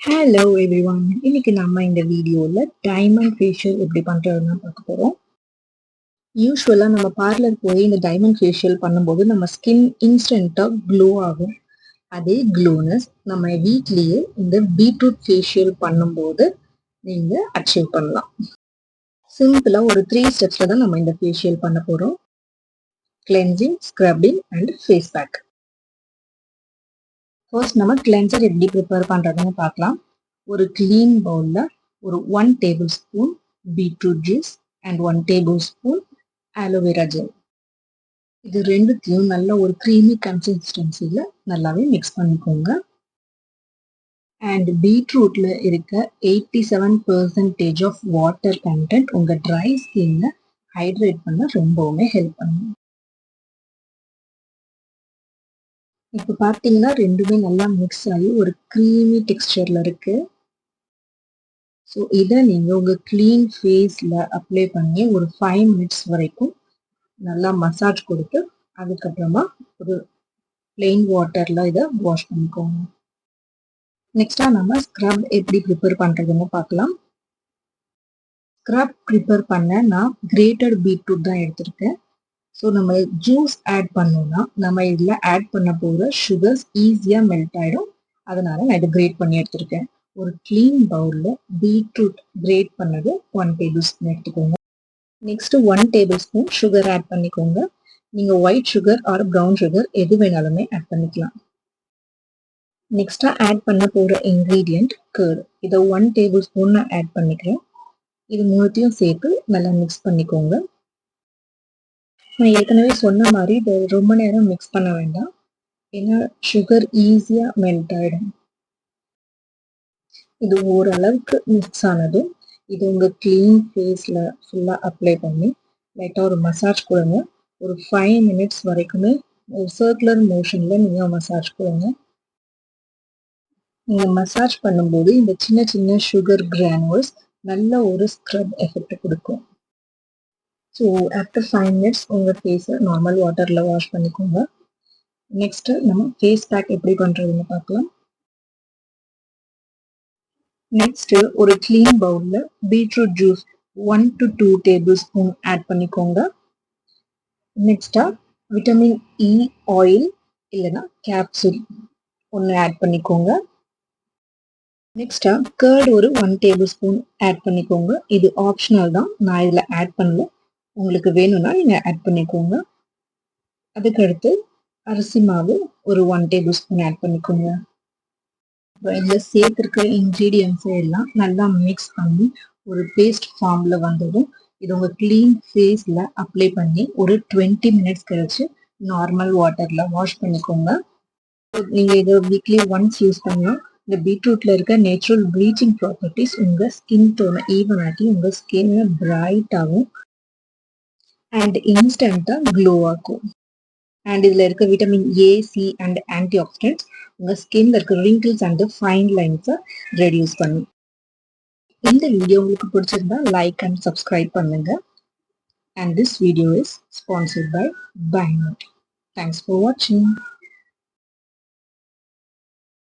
Hello everyone. இன்னைக்கு நம்ம இந்த வீடியோவில் டைமண்ட் ஃபேஷியல் எப்படி பண்ணுறதுன்னு பார்க்க போகிறோம். யூஸ்வலாக நம்ம பார்லர் போய் இந்த டைமண்ட் ஃபேஷியல் பண்ணும்போது நம்ம ஸ்கின் இன்ஸ்டண்ட்டாக க்ளோ ஆகும். அதே க்ளோனஸ் நம்ம வீட்லேயே இந்த பீட்ரூட் ஃபேஷியல் பண்ணும்போது நீங்கள் அச்சீவ் பண்ணலாம். சிம்பிளாக ஒரு 3 ஸ்டெப்ஸில் தான் நம்ம இந்த ஃபேஷியல் பண்ண போகிறோம். Cleansing, scrubbing and face pack. First நம்ம கிளென்சர் எப்படி ப்ரிப்பேர் பண்ணுறதுன்னு பார்க்கலாம். ஒரு க்ளீன் பவுலில் ஒரு 1 tablespoon beetroot juice and 1 tablespoon aloe vera gel, இது ரெண்டுத்தையும் நல்ல ஒரு க்ரீமி கன்சிஸ்டன்சியில் நல்லாவே மிக்ஸ் பண்ணிக்கோங்க. அண்ட் பீட்ரூட்டில் இருக்க 87% ஆஃப் வாட்டர் கண்டென்ட் உங்கள் ட்ரை ஸ்கின்னை ஹைட்ரேட் பண்ண ரொம்பவுமே ஹெல்ப் பண்ணும். இப்போ பார்த்தீங்கன்னா ரெண்டுமே நல்லா மிக்ஸ் ஆகி ஒரு க்ரீமி டெக்ஸ்டரில் இருக்குது. ஸோ இதை நீங்கள் உங்கள் க்ளீன் ஃபேஸில் அப்ளை பண்ணி ஒரு 5 மினிட்ஸ் வரைக்கும் நல்லா மசாஜ் கொடுத்து அதுக்கப்புறமா ஒரு பிளெயின் வாட்டரில் இதை வாஷ் பண்ணிக்கோங்க. நெக்ஸ்ட்டாக நம்ம ஸ்க்ரப் எப்படி ப்ரிப்பேர் பண்ணுறதுன்னு பார்க்கலாம். ஸ்க்ரப் ப்ரிப்பேர் பண்ண நான் கிரேட்டட் பீட்ரூட் தான் எடுத்திருக்கேன். ஸோ நம்ம ஜூஸ் ஆட் பண்ணோம்னா நம்ம இதில் ஆட் பண்ண போகிற சுகர்ஸ் ஈஸியாக மெல்ட் ஆகிடும். அதனால நான் இதை கிரேட் பண்ணி எடுத்திருக்கேன். ஒரு க்ளீன் பவுலில் பீட்ரூட் கிரேட் பண்ணது 1 டேபிள் ஸ்பூன் எடுத்துக்கோங்க. Next 1 tablespoon sugar add பண்ணிக்கோங்க. நீங்கள் white sugar or brown sugar எது வேணாலுமே ஆட் பண்ணிக்கலாம். நெக்ஸ்ட்டாக ஆட் பண்ண போகிற இன்க்ரீடியண்ட் கர்ட். இதை 1 டேபிள் ஸ்பூன் நான் ஆட் பண்ணிக்கிறேன். இது மூணுத்தையும் சேர்த்து நல்லா மிக்ஸ் பண்ணிக்கோங்க. நான் ஏற்கனவே சொன்ன மாதிரி இதை ரொம்ப நேரம் மிக்ஸ் பண்ண வேண்டாம், ஏன்னா சுகர் ஈஸியாக மெல்ட் ஆகிடும். இது ஓரளவுக்கு மிக்ஸ் ஆனதும் இது உங்கள் க்ளீன் ஃபேஸில் ஃபுல்லாக அப்ளை பண்ணி லைட்டாக ஒரு மசாஜ் கொடுங்க. ஒரு 5 மினிட்ஸ் வரைக்குமே ஒரு சர்க்குலர் மோஷனில் நீங்கள் மசாஜ் கொடுங்க. நீங்கள் மசாஜ் பண்ணும்போது இந்த சின்ன சின்ன சுகர் கிரானுவல்ஸ் நல்ல ஒரு ஸ்க்ரப் எஃபெக்ட் கொடுக்கும். ஸோ ஆஃப்டர் 5 மினிட்ஸ் உங்கள் ஃபேஸை நார்மல் வாட்டரில் வாஷ் பண்ணிக்கோங்க. நெக்ஸ்ட்டு நம்ம ஃபேஸ் பேக் எப்படி பண்ணுறதுன்னு பார்க்கலாம். நெக்ஸ்ட்டு ஒரு க்ளீன் பவுலில் beetroot juice 1 to 2 tablespoon add பண்ணிக்கோங்க. நெக்ஸ்ட்டாக விட்டமின் இ ஆயில் இல்லைன்னா கேப்சூல் 1 ஆட் பண்ணிக்கோங்க. நெக்ஸ்ட்டாக கர்ட் ஒரு 1 டேபிள் ஸ்பூன் ஆட் பண்ணிக்கோங்க. இது ஆப்ஷனல் தான், நான் இதில் ஆட் பண்ணல. உங்களுக்கு வேணும்னா நீங்கள் ஆட் பண்ணிக்கோங்க. அதுக்கடுத்து அரிசி மாவு ஒரு 1 டேபிள் ஸ்பூன் ஆட் பண்ணிக்கோங்க. இப்போ இதில் சேர்த்துருக்க இன்க்ரீடியன்ஸை எல்லாம் நல்லா மிக்ஸ் பண்ணி ஒரு பேஸ்ட் ஃபார்மில் வந்ததும் இது உங்கள் க்ளீன் ஃபேஸில் அப்ளை பண்ணி ஒரு 20 மினிட்ஸ் கழிச்சு நார்மல் வாட்டரில் வாஷ் பண்ணிக்கோங்க. நீங்கள் இதை வீக்லி ஒன்ஸ் யூஸ் பண்ணலாம். இந்த பீட்ரூட்டில் இருக்க நேச்சுரல் ப்ளீச்சிங் ப்ராப்பர்ட்டிஸ் உங்கள் ஸ்கின் டோனை ஈவன் ஆக்கி உங்கள் ஸ்கின்னை பிரைட்டாகவும் அண்ட் இன்ஸ்டண்ட்டாக க்ளோ ஆகும். அண்ட் இதில் இருக்க vitamin A, C and antioxidants உங்கள் ஸ்கின்ல இருக்க ரிங்கிள்ஸ் அண்ட் ஃபைன் லைன்ஸை ரெடியூஸ் பண்ணும். இந்த வீடியோ உங்களுக்கு பிடிச்சிருந்தா லைக் அண்ட் சப்ஸ்கிரைப் பண்ணுங்க. And this video is sponsored by பைனோட். தேங்க்ஸ் ஃபார் வாட்சிங்.